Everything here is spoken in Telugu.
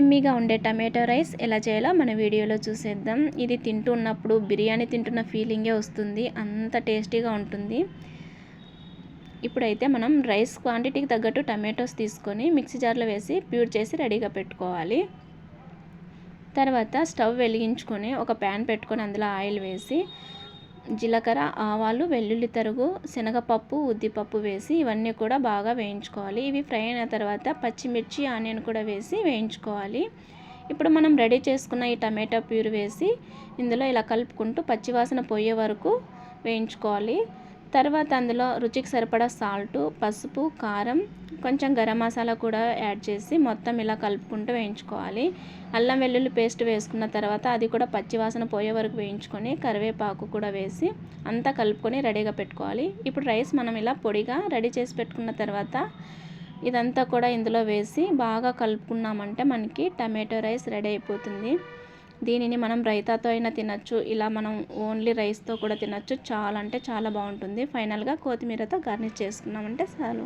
యమ్మీగా ఉండే టమాటో రైస్ ఎలా చేయాలో మన వీడియోలో చూసేద్దాం. ఇది తింటున్నప్పుడు బిర్యానీ తింటున్న ఫీలింగే వస్తుంది, అంత టేస్టీగా ఉంటుంది. ఇప్పుడైతే మనం రైస్ క్వాంటిటీకి తగ్గట్టు టమాటోస్ తీసుకొని మిక్సీ జార్లో వేసి ప్యూర్ చేసి రెడీగా పెట్టుకోవాలి. తర్వాత స్టవ్ వెలిగించుకొని ఒక ప్యాన్ పెట్టుకొని అందులో ఆయిల్ వేసి జీలకర్ర, ఆవాలు, వెల్లుల్లి తరుగు, శనగపప్పు, ఉద్దిపప్పు వేసి ఇవన్నీ కూడా బాగా వేయించుకోవాలి. ఇవి ఫ్రై అయిన తర్వాత పచ్చిమిర్చి, ఆనియన్ కూడా వేసి వేయించుకోవాలి. ఇప్పుడు మనం రెడీ చేసుకున్న ఈ టమాటా ప్యూర్ వేసి ఇందులో ఇలా కలుపుకుంటూ పచ్చివాసన పోయే వరకు వేయించుకోవాలి. తర్వాత అందులో రుచికి సరిపడా సాల్టు, పసుపు, కారం, కొంచెం గరం మసాలా కూడా యాడ్ చేసి మొత్తం ఇలా కలుపుకుంటూ వేయించుకోవాలి. అల్లం వెల్లుల్లి పేస్ట్ వేసుకున్న తర్వాత అది కూడా పచ్చివాసన పోయే వరకు వేయించుకొని కరివేపాకు కూడా వేసి అంతా కలుపుకొని రెడీగా పెట్టుకోవాలి. ఇప్పుడు రైస్ మనం ఇలా పొడిగా రెడీ చేసి పెట్టుకున్న తర్వాత ఇదంతా కూడా ఇందులో వేసి బాగా కలుపుకున్నామంటే మనకి టమాటో రైస్ రెడీ అయిపోతుంది. దీనిని మనం రైతాతో అయినా తినచ్చు, ఇలా మనం ఓన్లీ రైస్తో కూడా తినచ్చు. చాలా అంటే చాలా బాగుంటుంది. ఫైనల్గా కొత్తిమీరతో గార్నిష్ చేసుకున్నామంటే చాలు.